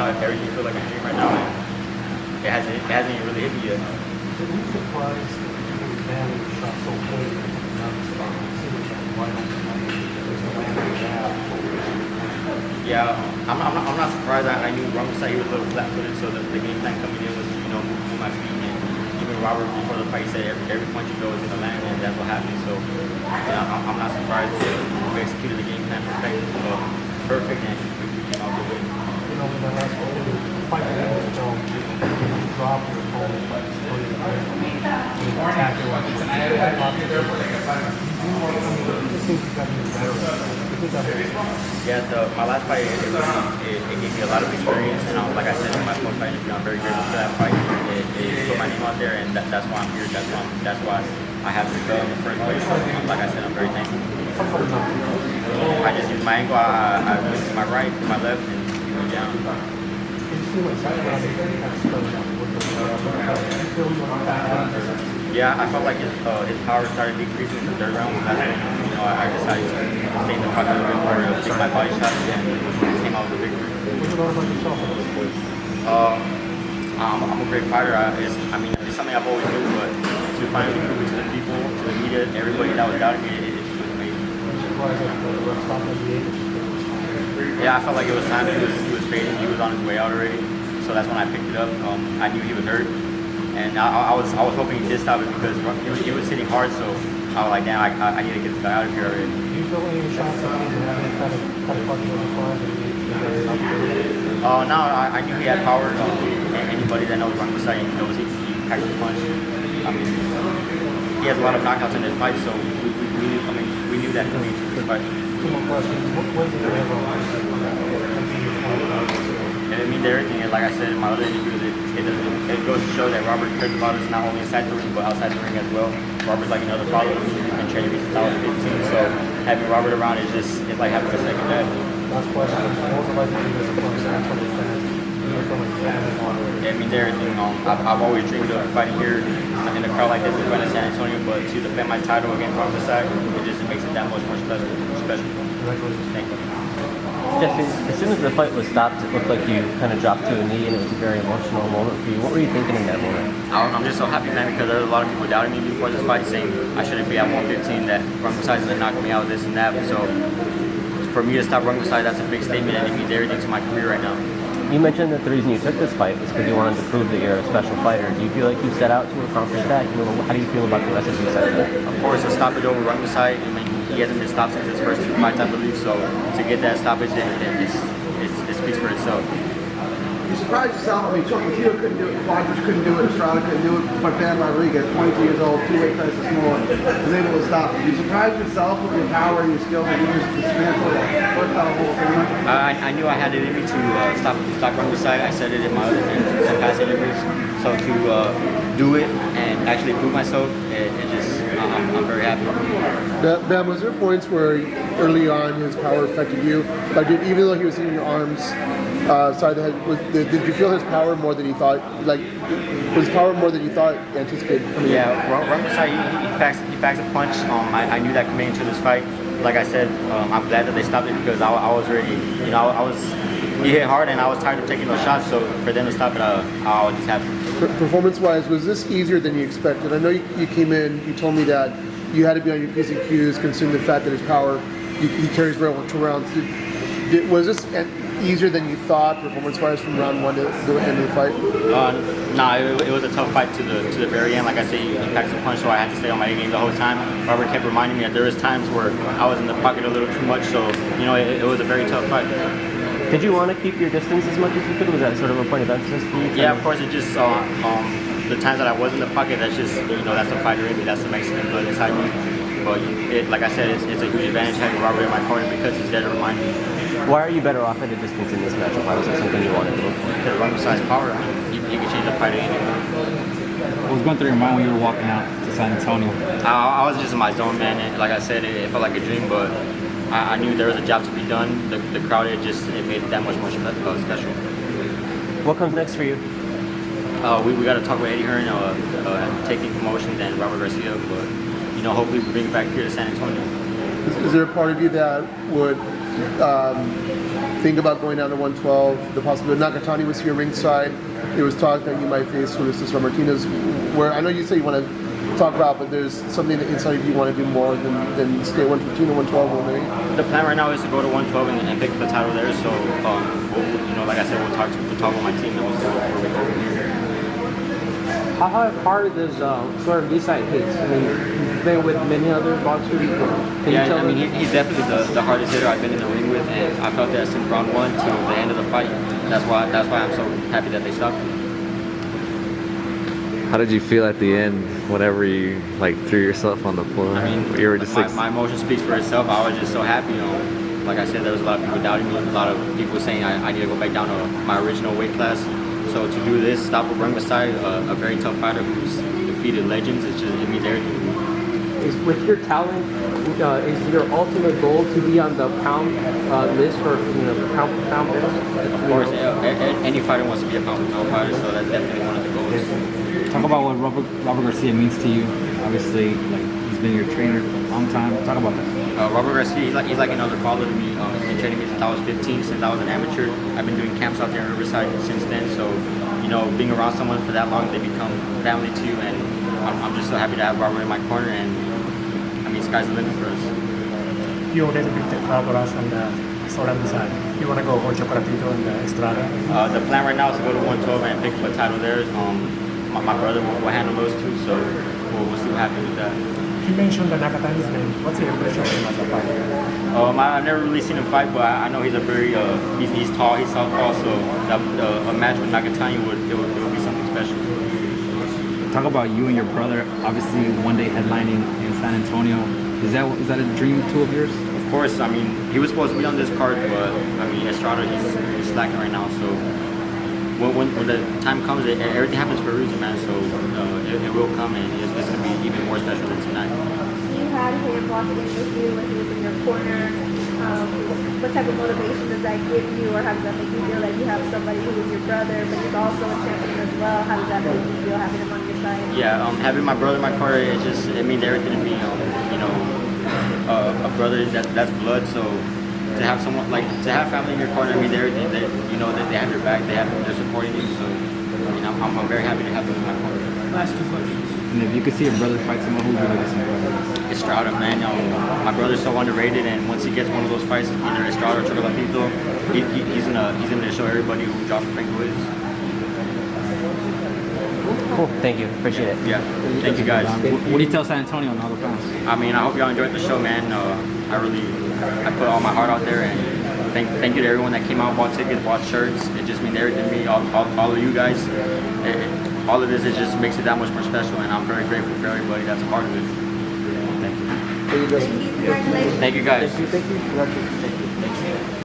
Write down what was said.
now, everything feels like a dream right now, and it hasn't even really hit me yet. Were you surprised that you were banding the shot so quick and not responding? It seemed like why don't there's no landing gap? Yeah, I'm not surprised. I knew Rungvisai, he was a little flat-footed, so the game plan coming in was, move my feet. And even Robert, before the fight, said every punch you throw is going to land, and that's what happened. So, I'm not surprised. We executed the game plan perfect, and we came out the win. In the last fight that was film, you dropped your opponent, but you attacked it like it's an my last fight, it gave me a lot of experience, and like I said in my first fight, I'm very grateful for that fight. It put my name out there, and that's why I'm here. That's why I have to go in the first place. Like I said, I'm very thankful. I just used my ankle. I went to my right, to my left, and he went down. Yeah, I felt like his power started decreasing in the third round. That's when I decided to stay in the pocket a little bit more, take my body shots, and came out with a victory. I'm a great fighter. It's something I've always knew, but to finally prove it to the people, to the media, everybody that was doubting me, it was amazing. Yeah, I felt like it was time. He was fading. He was on his way out already. So that's when I picked it up. I knew he was hurt, and I was hoping he did stop it because he was hitting hard. So I was like, damn, I need to get this guy out of here already. Do you feel any shots that he had kind of fucking on the front? No, I knew he had power. Anybody that knows Rungvisai knows he packs the punch. He has a lot of knockouts in his fight, so we knew that coming into this fight. Two more questions. What was the It means everything. And like I said in my other interviews, it goes to show that Robert cares about us not only inside the ring but outside the ring as well. Robert's like another father to me. He's been training me since I was 15. So having Robert around it's like having a second dad. Last question. What was it like to be this from San Antonio fans? It means everything. I've always dreamed of fighting here in a crowd like this in front of San Antonio, but to defend my title against Rungvisai, it just makes it that much more special. Congratulations. Thank you. Jesse, as soon as the fight was stopped, it looked like you kind of dropped to a knee, and it was a very emotional moment for you. What were you thinking in that moment? I'm just so happy, man, because there were a lot of people doubting me before this fight, saying I shouldn't be at 115, that Rungvisai's going to knock me out, this and that. So for me to stop Rungvisai, that's a big statement, and it means everything to my career right now. You mentioned that the reason you took this fight was because you wanted to prove that you're a special fighter. Do you feel like you set out to accomplish that? How do you feel about the message you sent out? Of course, a stoppage over Rungvisai, he hasn't been stopped since his first 2 fights, I believe. So to get that stoppage, it speaks for itself. You surprised yourself. Chocolatito couldn't do it, Quadras couldn't do it, Estrada couldn't do it, but Ben Rodriguez, 22 years old, 2 weight classes smaller, was able to stop it. You surprised yourself with your power and your skills and you just dismantled it. What about a whole thing? I knew I had it in me to stop Rungvisai. I said it in my some past interviews. So to do it and actually prove myself, I'm very happy. Ben, was there points where early on his power affected you? Like, even though he was hitting your arms side of the head, did you feel his power more than you thought? Like, was power more than you thought anticipated? Yeah, Rungvisai, he packs a punch. I knew that coming into this fight. Like I said, I'm glad that they stopped it because I was ready. He hit hard and I was tired of taking those shots. So for them to stop it, I was just happy. Performance-wise, was this easier than you expected? I know you came in, you told me that you had to be on your P's and Q's, considering the fact that his power, he carries very well 2 rounds. Was this easier than you thought, performance-wise, from round 1 to the end of the fight? It was a tough fight to the very end. Like I said, he packed a punch, so I had to stay on my A game the whole time. Robert kept reminding me that there was times where I was in the pocket a little too much, so it was a very tough fight. Did you want to keep your distance as much as you could? Was that sort of a point of emphasis for you? Yeah, of course. It just the times that I was in the pocket, that's just that's the fighter in me. That's the Mexican blood inside me. But like I said, it's a huge advantage having Robert in my corner because he's there to remind me. Why are you better off at a distance in this matchup? Why was that something you wanted to look for? Because Rungvisai's power, he can change the fight anyway. What was going through your mind when you were walking out to San Antonio? I was just in my zone, man. And like I said, it felt like a dream, but I knew there was a job to be done. The crowd, it made it that much more special. What comes next for you? We got to talk with Eddie Hearn, taking promotions and Robert Garcia, but hopefully we bring it back here to San Antonio. Is there a part of you that would think about going down to 112? The possibility Nakatani was here ringside. It was talk that you might face Julio Martinez. Where I know you say you want to talk about, but there's something that inside of you want to do more than stay 115 or 112 or 108. The plan right now is to go to 112 and pick up the title there. So, like I said, we'll talk with my team and we'll see where we go from here. How hard does Rungvisai hit? I mean, he's been with many other boxers. He's definitely the hardest hitter I've been in the ring with, and I felt that since round 1 to the end of the fight. That's why I'm so happy that they stopped me. How did you feel at the end whenever you threw yourself on the floor? I mean, you were just my emotion speaks for itself. I was just so happy. Like I said, there was a lot of people doubting me. A lot of people saying I need to go back down to my original weight class. So to do this, stop with Rungvisai, a very tough fighter who's defeated legends, it means everything. Is with your talent, is your ultimate goal to be on the pound list for pound for pound list? Of course, any fighter wants to be a pound for pound fighter, so that's definitely one of the goals. Talk about what Robert Garcia means to you. Obviously, he's been your trainer for a long time. Talk about that. Robert Garcia, he's like another father to me. He's been training me since I was 15, since I was an amateur. I've been doing camps out there in Riverside since then. So, being around someone for that long, they become family to you. And I'm just so happy to have Robert in my corner. And sky's the limit for us. You already beat the Cobras and the Rungvisai. You want to go for Chocolatito and the Estrada? The plan right now is to go to 112 and pick up a title there. My brother will handle those two, so we'll see what happens with that. He mentioned the Nakatani's name. What's your impression of him as a fighter? I've never really seen him fight, but I know he's a very he's tall, he's southpaw, so a match with Nakatani would be something special. Talk about you and your brother. Obviously, one day headlining in San Antonio. Is that a dream too of yours? Of course. He was supposed to be on this card, but Estrada he's slacking right now. So when the time comes, everything happens for a reason, man. So it will come, and it's going to be even more special than tonight. You had him walking in with you when he was in your corner. What type of motivation does that give you, or how does that make you feel that you have somebody who is your brother, but he's also a champion as well? How does that make you feel having him on your side? Yeah, having my brother in my corner, it means everything to me. A brother that's blood. So to have someone to have family in your corner means everything. That that they have your back, they're supporting you. So I'm very happy to have them in my corner. Last 2 questions. And if you could see a brother fight someone, who would you like to see fight? Estrada, man. My brother's so underrated, and once he gets one of those fights, either Estrada or Chocolatito, he's gonna show everybody who Josh Franco is. Cool. Thank you. Appreciate it. Yeah. Thank you guys. What do you tell San Antonio and all the fans? I hope y'all enjoyed the show, man. I put all my heart out there, and thank you to everyone that came out, bought tickets, bought shirts. It just means everything to me. All of you guys. All of this, it just makes it that much more special, and I'm very grateful for everybody that's a part of it. Thank you. Thank you. Congratulations. Thank you guys. Thank you.